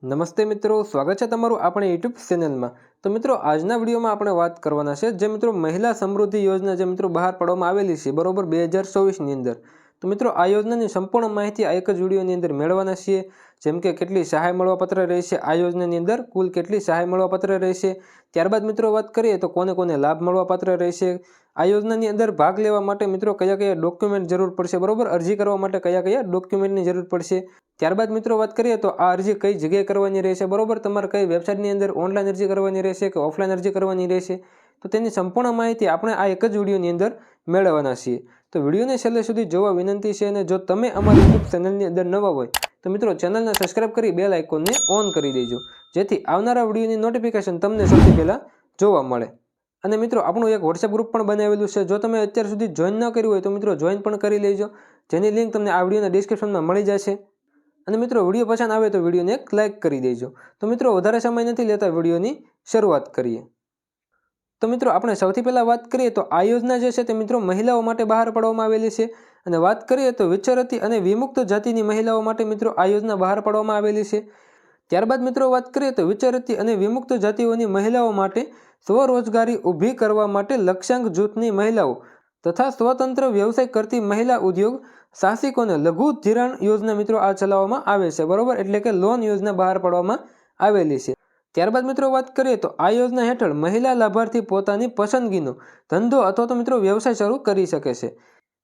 નમસ્તે મિત્રો, સ્વાગત છે તમારું આપણે યુટ્યુબ ચેનલમાં। તો મિત્રો, આજના વિડીયોમાં આપણે વાત કરવાના છે જે મિત્રો મહિલા સમૃદ્ધિ યોજના જે મિત્રો બહાર પાડવામાં આવેલી છે બરોબર 2024ની અંદર। તો મિત્રો આ યોજનાની સંપૂર્ણ માહિતી આ એક જ વિડીયોની અંદર મેળવવાના છીએ। જેમ કે કેટલી સહાય મળવાપાત્ર રહેશે આ યોજનાની અંદર, કુલ કેટલી સહાય મળવાપાત્ર રહેશે, ત્યારબાદ મિત્રો વાત કરીએ તો કોને કોને લાભ મળવાપાત્ર રહેશે, આ યોજનાની અંદર ભાગ લેવા માટે મિત્રો કયા કયા ડોક્યુમેન્ટ જરૂર પડશે બરોબર, અરજી કરવા માટે કયા કયા ડોક્યુમેન્ટની જરૂર પડશે। ત્યારબાદ મિત્રો વાત કરીએ તો આ અરજી કઈ જગ્યાએ કરવાની રહેશે બરોબર, તમારે કઈ વેબસાઇટની અંદર ઓનલાઈન અરજી કરવાની રહેશે કે ઓફલાઈન અરજી કરવાની રહેશે, તો તેની સંપૂર્ણ માહિતી આપણે આ એક જ વિડીયોની અંદર મેળવવાના છીએ। તો વિડીયોને છેલ્લે સુધી જોવા વિનંતી છે અને જો તમે અમારી યુટ્યુબ ચેનલની અંદર નવા હોય તો મિત્રો ચેનલને સબસ્ક્રાઇબ કરી બેલ આઇકોનને ઓન કરી દેજો, જેથી આવનારા વિડીયોની નોટિફિકેશન તમને સૌથી પહેલાં જોવા મળે। અને મિત્રો આપણું એક વોટ્સએપ ગ્રુપ પણ બનાવેલું છે, જો તમે અત્યાર સુધી જોઈન ન કર્યું હોય તો મિત્રો જોઈન પણ કરી લેજો, જેની લિંક તમને આ વિડીયોના ડિસ્ક્રિપ્શનમાં મળી જશે। અને મિત્રો વિડીયો પસંદ આવે તો વિડીયોને એક લાઇક કરી દેજો। તો મિત્રો વધારે સમય નથી લેતા, વિડીયોની શરૂઆત કરીએ। તો મિત્રો આપણે સૌથી પહેલાં વાત કરીએ તો આ યોજના જે છે તે મિત્રો મહિલાઓ માટે બહાર પાડવામાં આવેલી છે। અને વાત કરીએ તો વિચરતી અને વિમુક્ત જાતિની મહિલાઓ માટે મિત્રો આ યોજના બહાર પાડવામાં આવેલી છે। ત્યારબાદ મિત્રો વાત કરીએ તો વિચરતી અને વિમુક્ત જાતિઓની મહિલાઓ માટે સ્વરોજગારી ઊભી કરવા માટે લક્ષ્યાંક જૂથની મહિલાઓ તથા સ્વતંત્ર વ્યવસાય કરતી મહિલા ઉદ્યોગ સાહસિકોને લઘુ ધિરાણ યોજના મિત્રો આ ચલાવવામાં આવે છે બરોબર, એટલે કે લોન યોજના બહાર પાડવામાં આવેલી છે। ત્યારબાદ મિત્રો વાત કરીએ તો આ યોજના હેઠળ મહિલા લાભાર્થી પોતાની પસંદગીનો ધંધો અથવા તો મિત્રો વ્યવસાય શરૂ કરી શકે છે।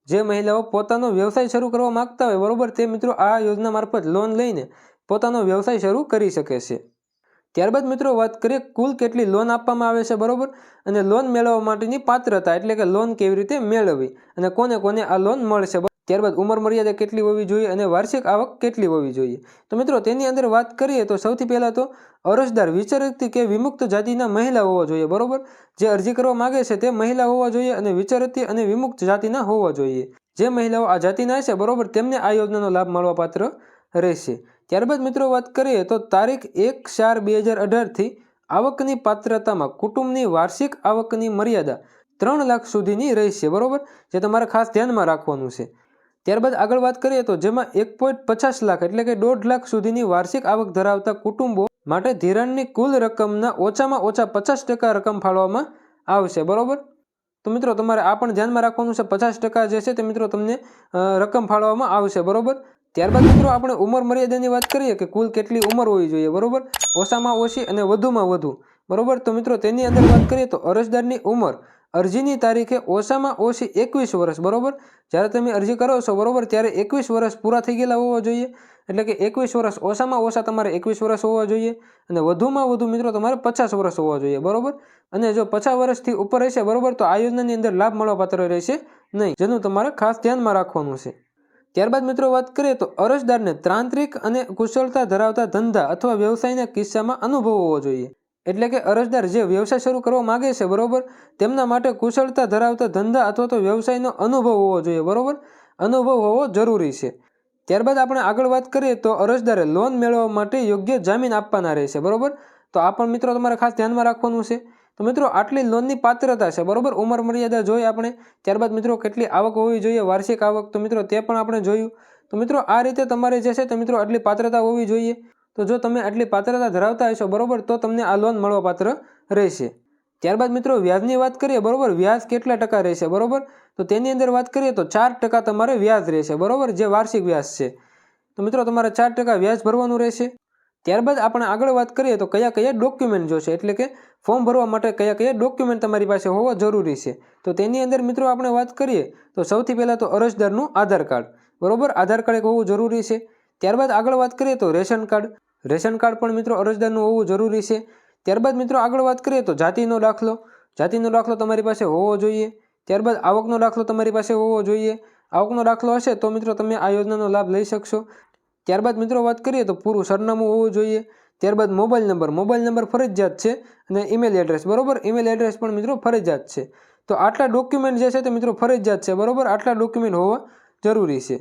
જે મહિલાઓ પોતાનો વ્યવસાય શરૂ કરવા માંગતા હોય બરોબર, તે મિત્રો આ યોજના મારફત લોન લઈને પોતાનો વ્યવસાય શરૂ કરી શકે છે। ત્યારબાદ મિત્રો વાત કરીએ કુલ કેટલી લોન આપવામાં આવે છે બરોબર, અને લોન મેળવવા માટેની પાત્રતા એટલે કે લોન કેવી રીતે મેળવવી અને કોને કોને આ લોન મળશે। ત્યારબાદ ઉંમર મર્યાદા કેટલી હોવી જોઈએ અને વાર્ષિક આવક કેટલી હોવી જોઈએ। તો મિત્રો તેની અંદર વાત કરીએ તો સૌથી પહેલાં તો અરજદાર વિચરતી કે વિમુક્ત જાતિના મહિલા હોવા જોઈએ બરોબર, જે અરજી કરવા માગે છે તે મહિલા હોવા જોઈએ અને વિચરતી અને વિમુક્ત જાતિના હોવા જોઈએ। જે મહિલાઓ આ જાતિના હશે બરોબર, તેમને આ યોજનાનો લાભ મળવાપાત્ર રહેશે। ત્યારબાદ મિત્રો વાત કરીએ તો તારીખ 1/4/2018થી આવકની પાત્રતામાં કુટુંબની વાર્ષિક આવકની મર્યાદા 3 લાખ સુધીની રહેશે બરોબર, જે તમારે ખાસ ધ્યાનમાં રાખવાનું છે। ત્યારબાદ આગળ વાત કરીએ તો જેમાં 1.50 લાખ એટલે કે 1.5 લાખ સુધીની વાર્ષિક આવક ધરાવતા કુટુંબો માટે ધિરાણની કુલ રકમના ઓછામાં ઓછા 50% રકમ ફાળવવામાં આવશે બરોબર। તો મિત્રો તમારે આ પણ ધ્યાનમાં રાખવાનું છે, 50% જે છે તે મિત્રો તમને રકમ ફાળવવામાં આવશે બરોબર। ત્યારબાદ મિત્રો આપણે ઉંમર મર્યાદાની વાત કરીએ કે કુલ કેટલી ઉંમર હોવી જોઈએ બરોબર, ઓછામાં ઓછી અને વધુમાં વધુ બરોબર। તો મિત્રો તેની અંદર વાત કરીએ તો અરજદારની ઉંમર અરજીની તારીખે ઓછામાં ઓછી 21 વર્ષ બરોબર, જ્યારે તમે અરજી કરો છો બરોબર ત્યારે 21 વર્ષ પૂરા થઈ ગયેલા હોવા જોઈએ, એટલે કે 21 વર્ષ ઓછામાં ઓછા તમારે 21 વર્ષ હોવા જોઈએ અને વધુમાં વધુ મિત્રો તમારે 50 વર્ષ હોવા જોઈએ બરોબર। અને જો 50 વર્ષથી ઉપર રહેશે બરોબર તો આ યોજનાની અંદર લાભ મળવાપાત્ર રહેશે નહીં, જેનું તમારે ખાસ ધ્યાનમાં રાખવાનું છે। ત્યારબાદ મિત્રો વાત કરીએ તો અરજદારને તાંત્રિક અને કુશળતા ધરાવતા ધંધા અથવા વ્યવસાયના કિસ્સામાં અનુભવ હોવો જોઈએ, એટલે કે અરજદાર જે વ્યવસાય શરૂ કરવા માગે છે બરોબર, તેમના માટે કુશળતા ધરાવતા ધંધા અથવા તો વ્યવસાયનો અનુભવ હોવો જોઈએ બરોબર, અનુભવ હોવો જરૂરી છે। ત્યારબાદ આપણે આગળ વાત કરીએ તો અરજદારે લોન મેળવવા માટે યોગ્ય જામીન આપવાના રહેશે બરોબર, તો આ પણ મિત્રો તમારે ખાસ ધ્યાનમાં રાખવાનું છે। તો મિત્રો આટલી લોનની પાત્રતા છે બરોબર, ઉંમર મર્યાદા જોઈ આપણે, ત્યારબાદ મિત્રો કેટલી આવક હોવી જોઈએ વાર્ષિક આવક, તો મિત્રો તે પણ આપણે જોયું। તો મિત્રો આ રીતે તમારે જે છે તે મિત્રો આટલી પાત્રતા હોવી જોઈએ। તો જો તમે આટલી પાત્રતા ધરાવતા હશો બરોબર તો તમને આ લોન મળવાપાત્ર રહેશે। ત્યારબાદ મિત્રો વ્યાજની વાત કરીએ બરોબર, વ્યાજ કેટલા ટકા રહેશે બરોબર, તો તેની અંદર વાત કરીએ તો 4% તમારે વ્યાજ રહેશે બરોબર, જે વાર્ષિક વ્યાજ છે। તો મિત્રો તમારે 4% વ્યાજ ભરવાનું રહેશે। ત્યારબાદ આપણે આગળ વાત કરીએ તો કયા કયા ડોક્યુમેન્ટ જોશે, એટલે કે ફોર્મ ભરવા માટે કયા કયા ડોક્યુમેન્ટ તમારી પાસે હોવા જરૂરી છે। તો તેની અંદર મિત્રો આપણે વાત કરીએ તો સૌથી પહેલાં તો અરજદારનું આધાર કાર્ડ બરોબર, આધાર કાર્ડ એક હોવું જરૂરી છે। ત્યારબાદ આગળ વાત કરીએ તો રેશન કાર્ડ પણ મિત્રો અરજદારનું હોવું જરૂરી છે। ત્યારબાદ મિત્રો આગળ વાત કરીએ તો જાતિનો દાખલો તમારી પાસે હોવો જોઈએ। ત્યારબાદ આવકનો દાખલો તમારી પાસે હોવો જોઈએ, આવકનો દાખલો હશે તો મિત્રો તમે આ યોજનાનો લાભ લઈ શકશો। ત્યારબાદ મિત્રો વાત કરીએ તો પૂરું સરનામું હોવું જોઈએ। ત્યારબાદ મોબાઈલ નંબર ફરજિયાત છે અને ઈમેલ એડ્રેસ બરોબર, ઈમેલ એડ્રેસ પણ મિત્રો ફરજિયાત છે। તો આટલા ડોક્યુમેન્ટ જે છે તે મિત્રો ફરજિયાત છે બરોબર, આટલા ડોક્યુમેન્ટ હોવા જરૂરી છે।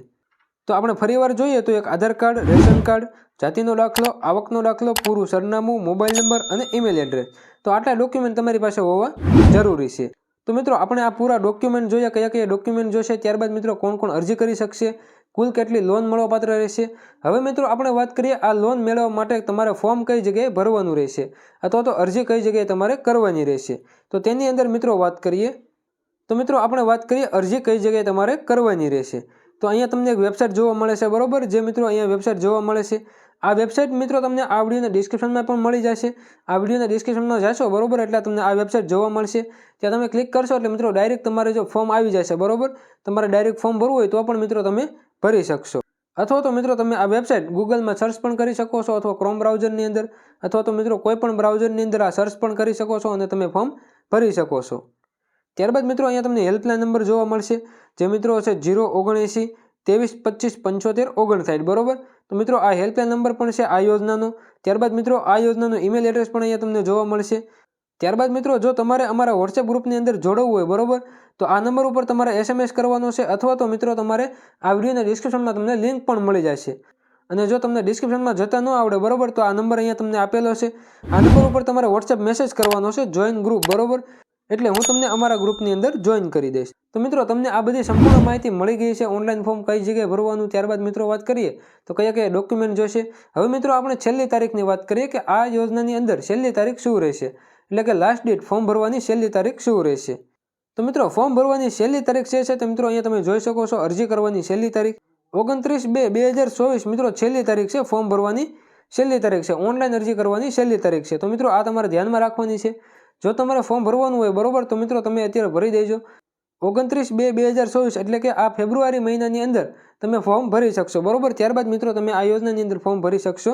તો આપણે ફરીવાર જોઈએ તો એક આધાર કાર્ડ, રેશન કાર્ડ, જાતિનો દાખલો, આવકનો દાખલો, પૂરું સરનામું, મોબાઈલ નંબર અને ઈમેલ એડ્રેસ, તો આટલા ડોક્યુમેન્ટ તમારી પાસે હોવા જરૂરી છે। તો મિત્રો આપણે આ પૂરા ડોક્યુમેન્ટ જોયા, કયા કયા ડોક્યુમેન્ટ જોશે, ત્યારબાદ મિત્રો કોણ કોણ અરજી કરી શકશે, કુલ કેટલી લોન મળવાપાત્ર રહેશે. હવે મિત્રો આપણે વાત કરીએ આ લોન મેળવવા માટે તમારે ફોર્મ કઈ જગ્યાએ ભરવાનું રહેશે અથવા તો અરજી કઈ જગ્યાએ તમારે કરવાની રહેશે. તો તેની અંદર મિત્રો વાત કરીએ તો મિત્રો આપણે વાત કરીએ અરજી કઈ જગ્યાએ તમારે કરવાની રહેશે. તો અહીંયા તમને એક વેબસાઇટ જોવા મળે છે બરોબર, જે મિત્રો અહીંયા વેબસાઇટ જોવા મળે છે. આ વેબસાઇટ મિત્રો તમને આ વિડીયોના ડિસ્ક્રિપ્શનમાં પણ મળી જશે. આ વિડીયોના ડિસ્ક્રિપ્શનમાં જશો બરોબર એટલે તમને આ વેબસાઇટ જોવા મળશે. ત્યાં તમે ક્લિક કરશો એટલે મિત્રો ડાયરેક્ટ તમારે જો ફોર્મ આવી જશે બરોબર. તમારે ડાયરેક્ટ ફોર્મ ભરવું હોય તો પણ મિત્રો તમે ભરી શકશો. અથવા તો મિત્રો તમે આ વેબસાઇટ ગૂગલમાં સર્ચ પણ કરી શકો છો અથવા ક્રોમ બ્રાઉઝરની અંદર અથવા તો મિત્રો કોઈ પણ બ્રાઉઝરની અંદર આ સર્ચ પણ કરી શકો છો અને તમે ફોર્મ ભરી શકો છો. ત્યારબાદ મિત્રો અહીંયા તમને હેલ્પલાઇન નંબર જોવા મળશે, જે મિત્રો છે 079 23 25 75 59 બરોબર. તો મિત્રો આ હેલ્પલાઇન નંબર પણ છે આ યોજનાનો. ત્યારબાદ મિત્રો આ યોજનાનો ઈમેલ એડ્રેસ પણ અહીંયા તમને જોવા મળશે. ત્યારબાદ મિત્રો જો તમારે અમારા વોટ્સએપ ગ્રુપની અંદર જોડવું હોય બરોબર, તો આ નંબર ઉપર તમારે SMS કરવાનો છે અથવા તો મિત્રો તમારે આ વિડીયોના ડિસ્ક્રિપ્શનમાં તમને લિંક પણ મળી જશે. અને જો તમને ડિસ્ક્રિપ્શનમાં જતા ન આવડે બરોબર, તો આ નંબર અહીંયા તમને આપેલો છે. આ નંબર ઉપર તમારે વોટ્સએપ મેસેજ કરવાનો છે જોઈન ગ્રુપ બરોબર, એટલે હું તમને અમારા ગ્રુપની અંદર જોઈન કરી દઈશ. તો મિત્રો તમને આ બધી સંપૂર્ણ માહિતી મળી ગઈ છે. ઓનલાઈન ફોર્મ કઈ જગ્યાએ ભરવાનું, ત્યારબાદ મિત્રો વાત કરીએ તો કયા કયા ડોક્યુમેન્ટ જોશે. હવે મિત્રો આપણે છેલ્લી તારીખની વાત કરીએ કે આ યોજનાની અંદર છેલ્લી તારીખ શું રહેશે, એટલે કે લાસ્ટ ડેટ ફોર્મ ભરવાની છેલ્લી તારીખ શું રહેશે. તો મિત્રો ફોર્મ ભરવાની છેલ્લી તારીખ છે તો મિત્રો અહીંયા તમે જોઈ શકો છો અરજી કરવાની છેલ્લી તારીખ 29/2/2024 મિત્રો છેલ્લી તારીખ છે. ફોર્મ ભરવાની છેલ્લી તારીખ છે, ઓનલાઈન અરજી કરવાની છેલ્લી તારીખ છે. તો મિત્રો આ તમારે ધ્યાનમાં રાખવાની છે. જો તમારે ફોર્મ ભરવાનું હોય બરોબર, તો મિત્રો તમે અત્યારે ભરી દેજો. 29/2/2024 એટલે કે આ ફેબ્રુઆરી મહિનાની અંદર તમે ફોર્મ ભરી શકશો બરોબર. ત્યારબાદ મિત્રો તમે આ યોજનાની અંદર ફોર્મ ભરી શકશો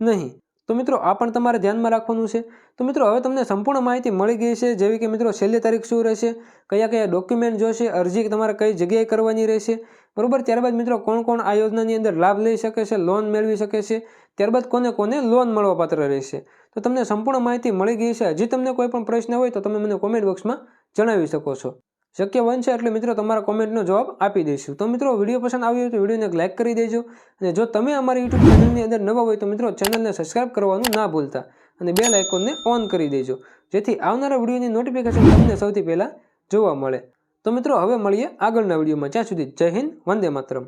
નહીં. તો મિત્રો આ પણ તમારે ધ્યાનમાં રાખવાનું છે. તો મિત્રો હવે તમને સંપૂર્ણ માહિતી મળી ગઈ છે, જેવી કે મિત્રો છેલ્લી તારીખ શું રહેશે, કયા કયા ડોક્યુમેન્ટ જોશે, અરજી તમારે કઈ જગ્યાએ કરવાની રહેશે બરોબર. ત્યારબાદ મિત્રો કોણ કોણ આ યોજનાની અંદર લાભ લઈ શકે છે, લોન મેળવી શકે છે, ત્યારબાદ કોને કોને લોન મળવાપાત્ર રહેશે. તો તમને સંપૂર્ણ માહિતી મળી ગઈ છે. હજી તમને કોઈ પણ પ્રશ્ન હોય તો તમે મને કોમેન્ટ બોક્સમાં જણાવી શકો છો. શક્ય બનશે એટલે મિત્રો તમારા કોમેન્ટનો જવાબ આપી દઈશું. તો મિત્રો વિડીયો પસંદ આવ્યો હોય તો વિડીયોને એક લાઇક કરી દેજો. અને જો તમે અમારી યુટ્યુબ ચેનલની અંદર નવા હોય તો મિત્રો ચેનલને સબસ્ક્રાઇબ કરવાનું ના ભૂલતા અને બેલ આઇકોનને ઓન કરી દેજો, જેથી આવનારા વિડીયોની નોટિફિકેશન તમને સૌથી પહેલાં જોવા મળે. તો મિત્રો હવે મળીએ આગળના વિડીયોમાં. ત્યાં સુધી જય હિન્દ, વંદે માતરમ.